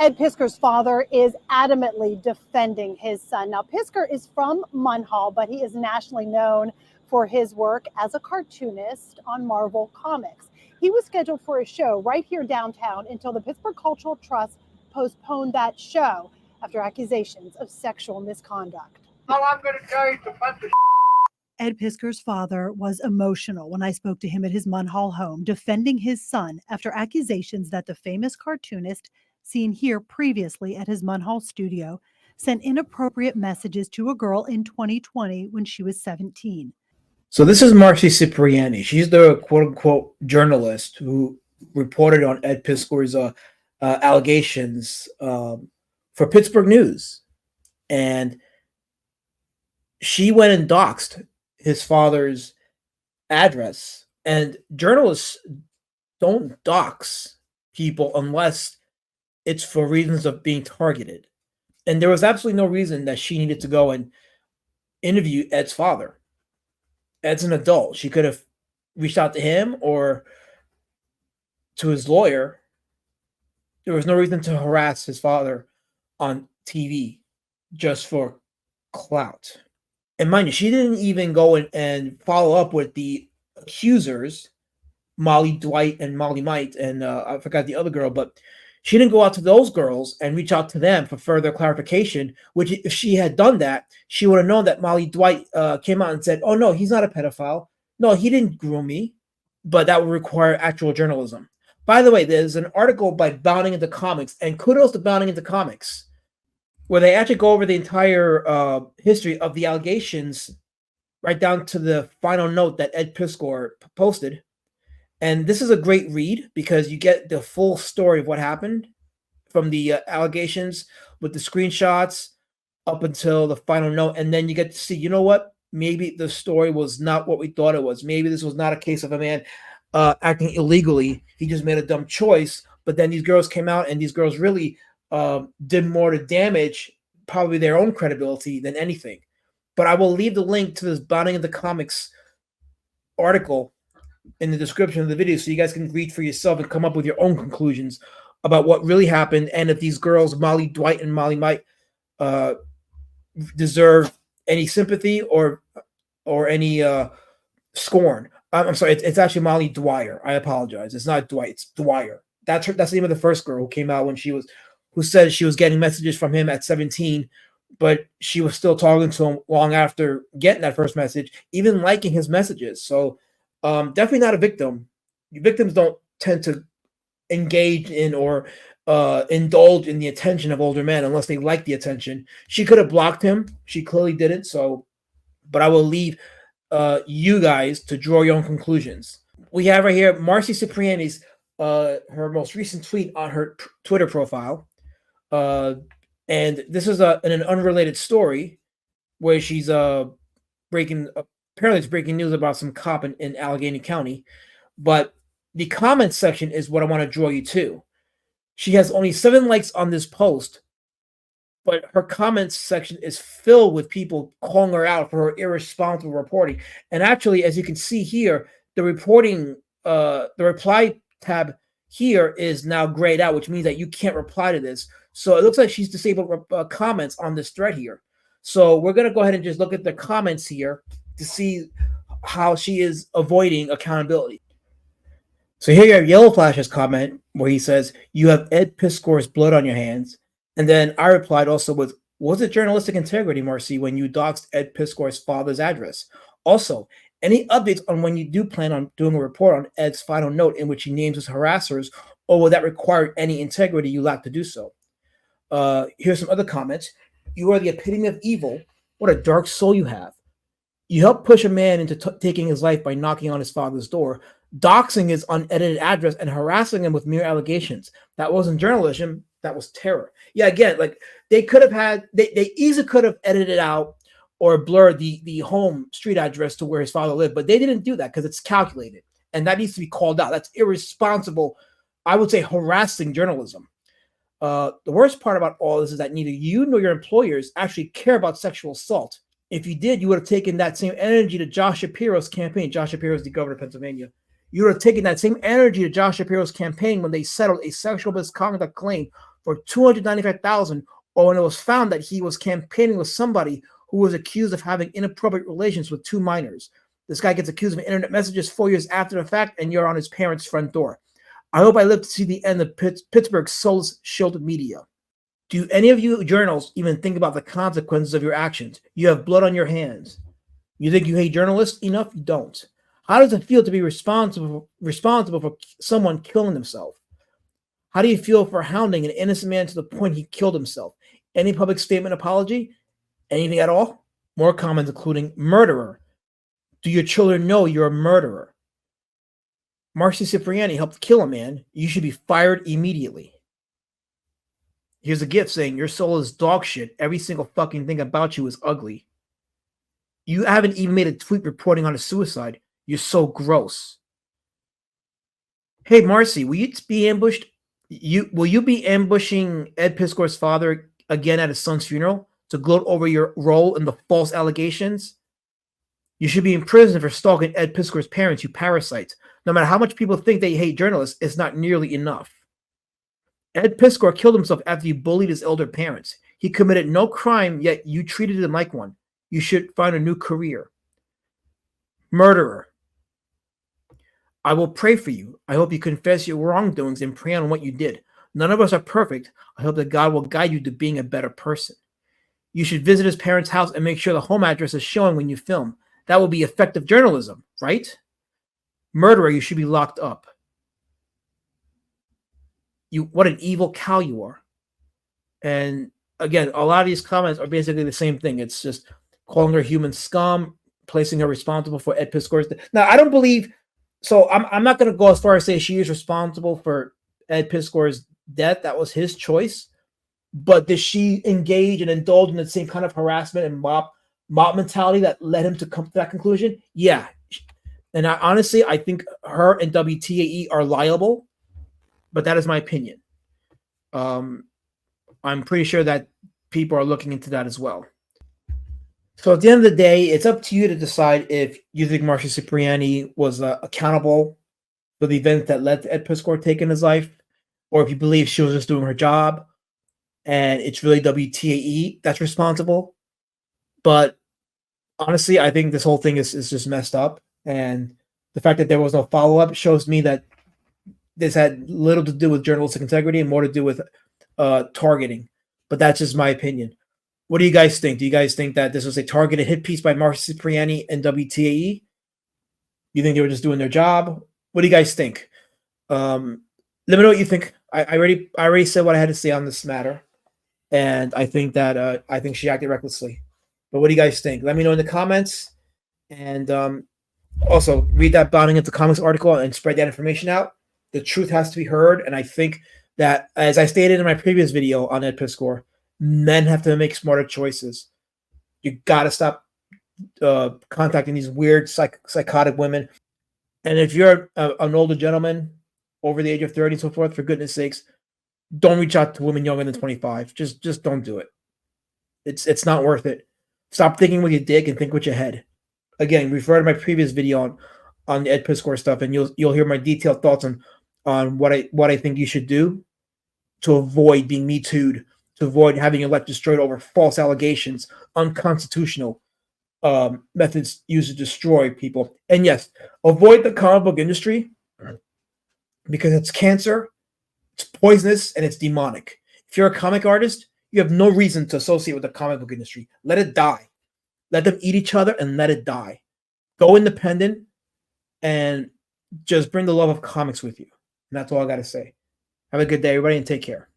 Ed Piscor's father is adamantly defending his son. Now, Piskor is from Munhall, but he is nationally known for his work as a cartoonist on Marvel Comics. He was scheduled for a show right here downtown until the Pittsburgh Cultural Trust postponed that show after accusations of sexual misconduct. All I'm going to tell you is a bunch of Ed Piscor's father was emotional when I spoke to him at his Munhall home, defending his son after accusations that the famous cartoonist, seen here previously at his Munhall studio, sent inappropriate messages to a girl in 2020 when she was 17. So this is Marcy Cipriani. She's the quote-unquote journalist who reported on Ed Piscor's allegations for Pittsburgh News. And she went and doxed his father's address. And journalists don't dox people unless it's for reasons of being targeted. And there was absolutely no reason that she needed to go and interview Ed's father. Ed's an adult. She could have reached out to him or to his lawyer. There was no reason to harass his father on TV just for clout. And mind you, she didn't even go and follow up with the accusers, Molly Dwight and Molly Might, and I forgot the other girl, but she didn't go out to those girls and reach out to them for further clarification, which if she had done that, she would have known that Molly Dwight came out and said, oh, no, he's not a pedophile. No, he didn't groom me. But that would require actual journalism. By the way, there's an article by Bounding into Comics, and kudos to Bounding into Comics, where they actually go over the entire history of the allegations right down to the final note that Ed Piscor posted. And this is a great read because you get the full story of what happened from the allegations with the screenshots up until the final note. And then you get to see, you know what? Maybe the story was not what we thought it was. Maybe this was not a case of a man acting illegally. He just made a dumb choice. But then these girls came out and these girls really did more to damage probably their own credibility than anything. But I will leave the link to this Bounding into Comics article in the description of the video so you guys can read for yourself and come up with your own conclusions about what really happened and if these girls, Molly Dwight and Molly Might, deserve any sympathy or any scorn. I'm sorry, it's actually Molly Dwyer. I apologize. It's not Dwight, it's Dwyer. That's the name of the first girl who came out who said she was getting messages from him at 17, but she was still talking to him long after getting that first message, even liking his messages. So definitely not a victim. Victims don't tend to engage in or indulge in the attention of older men unless they like the attention. She could have blocked him. She clearly didn't. So, but I will leave you guys to draw your own conclusions. We have right here Marcy Cipriani's her most recent tweet on her Twitter profile. And this is in an unrelated story where she's apparently it's breaking news about some cop in Allegheny County. But the comment section is what I want to draw you to. She has only 7 likes on this post, but her comments section is filled with people calling her out for her irresponsible reporting. And actually, as you can see here, the reply tab here is now grayed out, which means that you can't reply to this. So it looks like she's disabled comments on this thread here. So we're going to go ahead and just look at the comments here to see how she is avoiding accountability. So here you have Yellow Flash's comment where he says, you have Ed Piscor's blood on your hands. And then I replied also with, was it journalistic integrity, Marcy, when you doxed Ed Piscor's father's address? Also, any updates on when you do plan on doing a report on Ed's final note in which he names his harassers, or will that require any integrity you lack to do so? Here's some other comments. You are the epitome of evil. What a dark soul you have. You helped push a man into taking his life by knocking on his father's door, doxing his unedited address, and harassing him with mere allegations. That wasn't journalism. That was terror. Yeah, again, like they could have had, they easily could have edited out or blurred the home street address to where his father lived, but they didn't do that because it's calculated, and that needs to be called out. That's irresponsible, I would say harassing journalism. The worst part about all this is that neither you nor your employers actually care about sexual assault. If you did, you would have taken that same energy to Josh Shapiro's campaign. Josh Shapiro is the governor of Pennsylvania. You would have taken that same energy to Josh Shapiro's campaign when they settled a sexual misconduct claim for $295,000, or when it was found that he was campaigning with somebody who was accused of having inappropriate relations with 2 minors. This guy gets accused of internet messages 4 years after the fact, and you're on his parents' front door. I hope I live to see the end of Pittsburgh's soulless shielded media. Do any of you journalists even think about the consequences of your actions? You have blood on your hands. You think you hate journalists enough? You don't. How does it feel to be responsible for someone killing themselves? How do you feel for hounding an innocent man to the point he killed himself? Any public statement, apology? Anything at all? More comments including murderer. Do your children know you're a murderer? Marcy Cipriani helped kill a man. You should be fired immediately. Here's a gift saying your soul is dog shit. Every single fucking thing about you is ugly. You haven't even made a tweet reporting on a suicide. You're so gross. Hey, Marcy, will you be ambushed? Will you be ambushing Ed Piscor's father again at his son's funeral to gloat over your role in the false allegations? You should be in prison for stalking Ed Piscor's parents, you parasites. No matter how much people think they hate journalists, it's not nearly enough. Ed Piscor killed himself after you bullied his elder parents. He committed no crime, yet you treated him like one. You should find a new career. Murderer. I will pray for you. I hope you confess your wrongdoings and pray on what you did. None of us are perfect. I hope that God will guide you to being a better person. You should visit his parents' house and make sure the home address is showing when you film. That will be effective journalism, right? Murderer, you should be locked up. What an evil cow you are. And again, a lot of these comments are basically the same thing. It's just calling her human scum, placing her responsible for Ed Piscor's death. Now, I don't believe, so I'm not going to go as far as say she is responsible for Ed Piscor's death. That was his choice. But did she engage and indulge in the same kind of harassment and mob mentality that led him to come to that conclusion? Yeah. And honestly, I think her and WTAE are liable. But that is my opinion. I'm pretty sure that people are looking into that as well. So at the end of the day, it's up to you to decide if you think Marcia Cipriani was accountable for the event that led to Ed Piscor taking his life, or if you believe she was just doing her job and it's really WTAE that's responsible. But honestly, I think this whole thing is just messed up. And the fact that there was no follow-up shows me that this had little to do with journalistic integrity and more to do with targeting. But that's just my opinion. What do you guys think? Do you guys think that this was a targeted hit piece by Marcia Cipriani and WTAE? You think they were just doing their job? What do you guys think? Let me know what you think. I already said what I had to say on this matter, and I think that I think she acted recklessly. But what do you guys think? Let me know in the comments, and also read that Bounding into Comics article and spread that information out. The truth has to be heard, and I think that, as I stated in my previous video on Ed Piscor, men have to make smarter choices. You got to stop contacting these weird psychotic women. And if you're an older gentleman over the age of 30 and so forth, for goodness sakes, don't reach out to women younger than 25. Just don't do it. It's not worth it. Stop thinking with your dick and think with your head. Again, refer to my previous video on the Ed Piscor stuff, and you'll hear my detailed thoughts on what I think you should do to avoid being Me Too'd, to avoid having your life destroyed over false allegations, unconstitutional methods used to destroy people. And yes, avoid the comic book industry because it's cancer, it's poisonous, and it's demonic. If you're a comic artist, you have no reason to associate with the comic book industry. Let it die. Let them eat each other and let it die. Go independent and just bring the love of comics with you. And that's all I got to say. Have a good day, everybody, and take care.